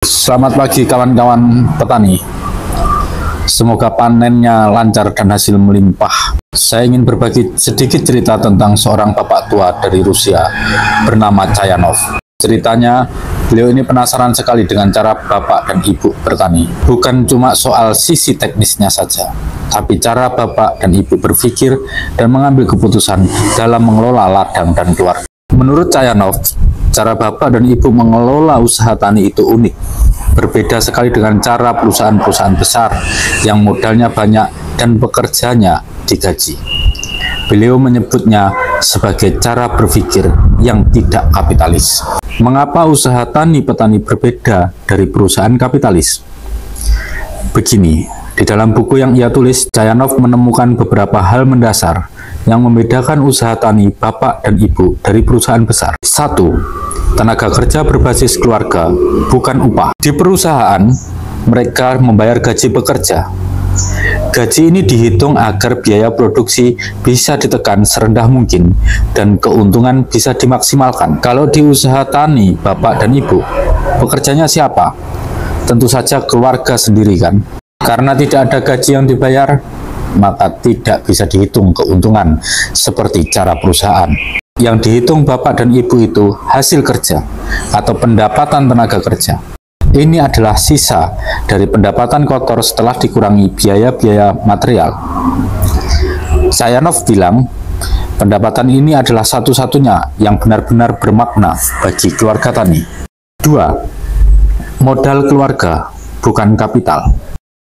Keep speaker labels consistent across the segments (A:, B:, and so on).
A: Selamat pagi kawan-kawan petani. Semoga panennya lancar dan hasil melimpah. Saya ingin berbagi sedikit cerita tentang seorang bapak tua dari Rusia bernama Chayanov. Ceritanya, beliau ini penasaran sekali dengan cara bapak dan ibu bertani. Bukan cuma soal sisi teknisnya saja, tapi cara bapak dan ibu berpikir dan mengambil keputusan dalam mengelola ladang dan keluarga. Menurut Chayanov, cara bapak dan ibu mengelola usaha tani itu unik. Berbeda sekali dengan cara perusahaan-perusahaan besar yang modalnya banyak dan pekerjanya digaji. Beliau menyebutnya sebagai cara berpikir yang tidak kapitalis. Mengapa usaha tani petani berbeda dari perusahaan kapitalis? Begini, di dalam buku yang ia tulis, Chayanov menemukan beberapa hal mendasar yang membedakan usaha tani bapak dan ibu dari perusahaan besar. 1. Tenaga kerja berbasis keluarga, bukan upah. Di perusahaan, mereka membayar gaji pekerja. Gaji ini dihitung agar biaya produksi bisa ditekan serendah mungkin dan keuntungan bisa dimaksimalkan. Kalau di usaha tani, bapak dan ibu, pekerjanya siapa? Tentu saja keluarga sendiri kan? Karena tidak ada gaji yang dibayar, maka tidak bisa dihitung keuntungan seperti cara perusahaan. Yang dihitung bapak dan ibu itu hasil kerja atau pendapatan tenaga kerja. Ini adalah sisa dari pendapatan kotor setelah dikurangi biaya-biaya material. Chayanov bilang, pendapatan ini adalah satu-satunya yang benar-benar bermakna bagi keluarga tani. 2. Modal keluarga, bukan kapital.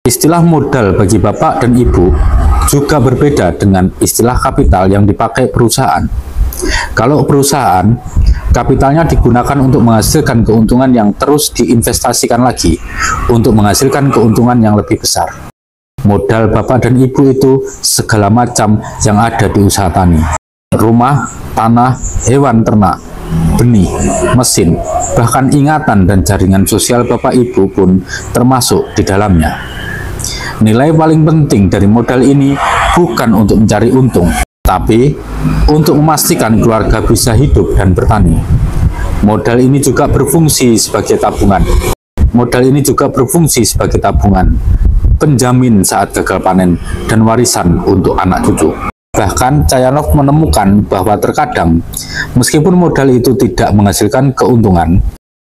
A: Istilah modal bagi bapak dan ibu juga berbeda dengan istilah kapital yang dipakai perusahaan. Kalau perusahaan, kapitalnya digunakan untuk menghasilkan keuntungan yang terus diinvestasikan lagi untuk menghasilkan keuntungan yang lebih besar. Modal bapak dan ibu itu segala macam yang ada di usaha tani. Rumah, tanah, hewan ternak, benih, mesin, bahkan ingatan dan jaringan sosial bapak ibu pun termasuk di dalamnya. Nilai paling penting dari modal ini bukan untuk mencari untung, tapi untuk memastikan keluarga bisa hidup dan bertani. Modal ini juga berfungsi sebagai tabungan. Penjamin saat gagal panen dan warisan untuk anak cucu. Bahkan Chayanov menemukan bahwa terkadang meskipun modal itu tidak menghasilkan keuntungan,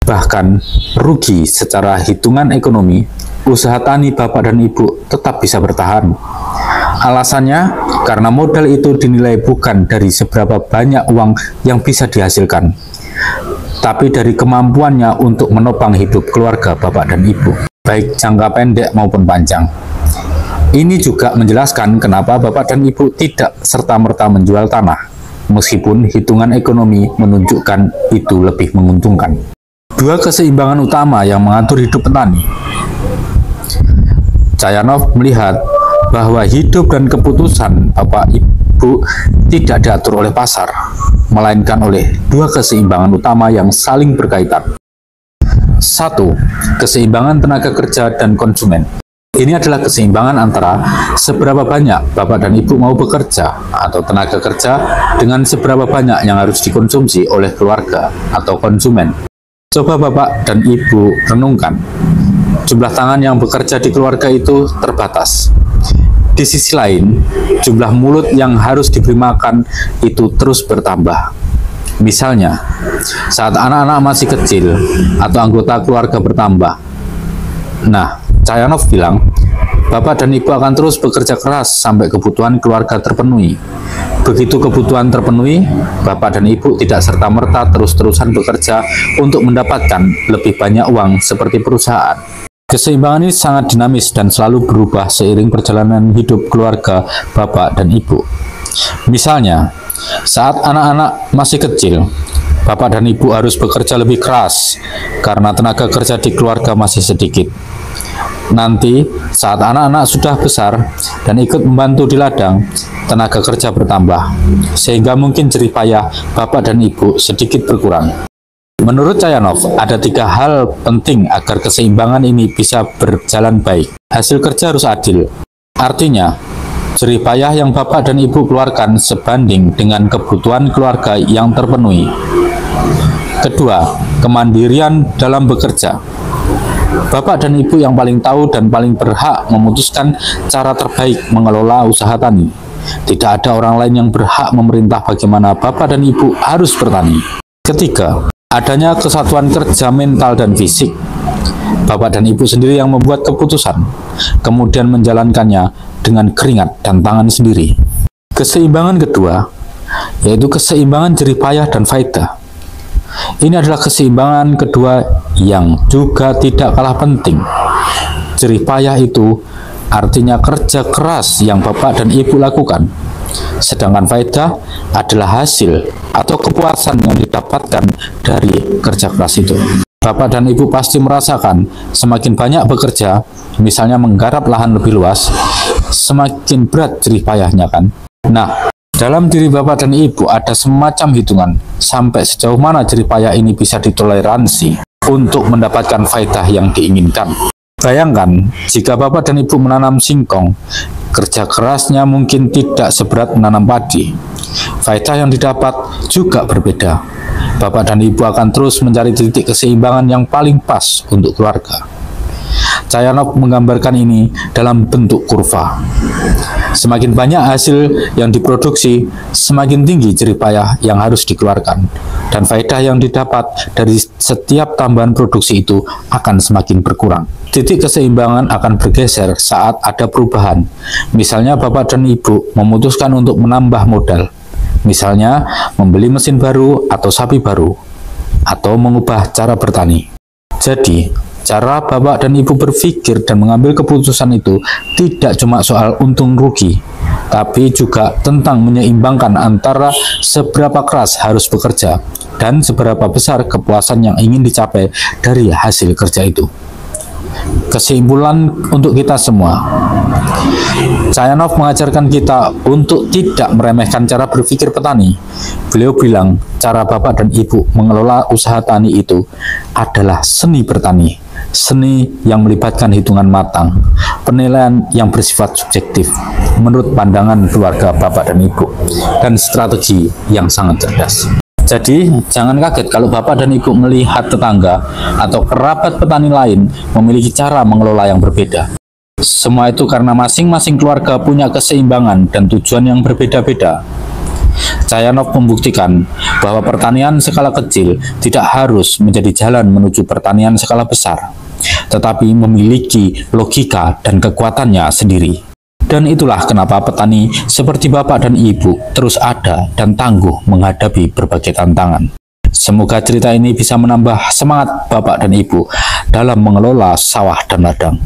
A: bahkan rugi secara hitungan ekonomi, usaha tani bapak dan ibu tetap bisa bertahan. Alasannya, karena modal itu dinilai bukan dari seberapa banyak uang yang bisa dihasilkan, tapi dari kemampuannya untuk menopang hidup keluarga bapak dan ibu, baik jangka pendek maupun panjang. Ini juga menjelaskan kenapa bapak dan ibu tidak serta-merta menjual tanah, meskipun hitungan ekonomi menunjukkan itu lebih menguntungkan. 2 keseimbangan utama yang mengatur hidup petani. Chayanov melihat bahwa hidup dan keputusan bapak ibu tidak diatur oleh pasar, melainkan oleh 2 keseimbangan utama yang saling berkaitan. 1. Keseimbangan tenaga kerja dan konsumen. Ini adalah keseimbangan antara seberapa banyak bapak dan ibu mau bekerja atau tenaga kerja dengan seberapa banyak yang harus dikonsumsi oleh keluarga atau konsumen. Coba bapak dan ibu renungkan, jumlah tangan yang bekerja di keluarga itu terbatas. Di sisi lain, jumlah mulut yang harus diberi makan itu terus bertambah. Misalnya, saat anak-anak masih kecil atau anggota keluarga bertambah. Nah, Chayanov bilang, bapak dan ibu akan terus bekerja keras sampai kebutuhan keluarga terpenuhi. Begitu kebutuhan terpenuhi, bapak dan ibu tidak serta-merta terus-terusan bekerja untuk mendapatkan lebih banyak uang seperti perusahaan. Keseimbangan ini sangat dinamis dan selalu berubah seiring perjalanan hidup keluarga bapak dan ibu. Misalnya, saat anak-anak masih kecil, bapak dan ibu harus bekerja lebih keras karena tenaga kerja di keluarga masih sedikit. Nanti, saat anak-anak sudah besar dan ikut membantu di ladang, tenaga kerja bertambah, sehingga mungkin jerih payah bapak dan ibu sedikit berkurang. Menurut Chayanov, ada 3 hal penting agar keseimbangan ini bisa berjalan baik. Hasil kerja harus adil. Artinya, jerih payah yang bapak dan ibu keluarkan sebanding dengan kebutuhan keluarga yang terpenuhi. Kedua, kemandirian dalam bekerja. Bapak dan Ibu yang paling tahu dan paling berhak memutuskan cara terbaik mengelola usaha tani. Tidak ada orang lain yang berhak memerintah bagaimana Bapak dan Ibu harus bertani. Ketiga, adanya kesatuan kerja mental dan fisik. Bapak dan Ibu sendiri yang membuat keputusan, kemudian menjalankannya dengan keringat dan tangan sendiri. Keseimbangan kedua, yaitu keseimbangan jerih payah dan faedah. Ini adalah keseimbangan kedua yang juga tidak kalah penting. Jerih payah itu artinya kerja keras yang Bapak dan Ibu lakukan. Sedangkan faedah adalah hasil atau kepuasan yang didapatkan dari kerja keras itu. Bapak dan Ibu pasti merasakan semakin banyak bekerja, misalnya menggarap lahan lebih luas, semakin berat jerih payahnya kan? Nah, dalam diri Bapak dan Ibu ada semacam hitungan sampai sejauh mana jerih payah ini bisa ditoleransi untuk mendapatkan faedah yang diinginkan. Bayangkan, jika Bapak dan Ibu menanam singkong, kerja kerasnya mungkin tidak seberat menanam padi. Faedah yang didapat juga berbeda. Bapak dan Ibu akan terus mencari titik keseimbangan yang paling pas untuk keluarga. Cayanov menggambarkan ini dalam bentuk kurva. Semakin banyak hasil yang diproduksi, semakin tinggi jerih payah yang harus dikeluarkan, dan faedah yang didapat dari setiap tambahan produksi itu akan semakin berkurang. Titik keseimbangan akan bergeser saat ada perubahan. Misalnya Bapak dan Ibu memutuskan untuk menambah modal, misalnya membeli mesin baru atau sapi baru, atau mengubah cara bertani. Jadi, cara Bapak dan Ibu berpikir dan mengambil keputusan itu tidak cuma soal untung rugi, tapi juga tentang menyeimbangkan antara seberapa keras harus bekerja dan seberapa besar kepuasan yang ingin dicapai dari hasil kerja itu. Kesimpulan untuk kita semua, Cayanov mengajarkan kita untuk tidak meremehkan cara berpikir petani. Beliau bilang, cara Bapak dan Ibu mengelola usaha tani itu adalah seni bertani, seni yang melibatkan hitungan matang, penilaian yang bersifat subjektif menurut pandangan keluarga Bapak dan Ibu, dan strategi yang sangat cerdas. Jadi, jangan kaget kalau Bapak dan Ibu melihat tetangga atau kerabat petani lain memiliki cara mengelola yang berbeda. Semua itu karena masing-masing keluarga punya keseimbangan dan tujuan yang berbeda-beda. Cayanov membuktikan bahwa pertanian skala kecil tidak harus menjadi jalan menuju pertanian skala besar, tetapi memiliki logika dan kekuatannya sendiri. Dan itulah kenapa petani seperti Bapak dan Ibu terus ada dan tangguh menghadapi berbagai tantangan. Semoga cerita ini bisa menambah semangat Bapak dan Ibu dalam mengelola sawah dan ladang.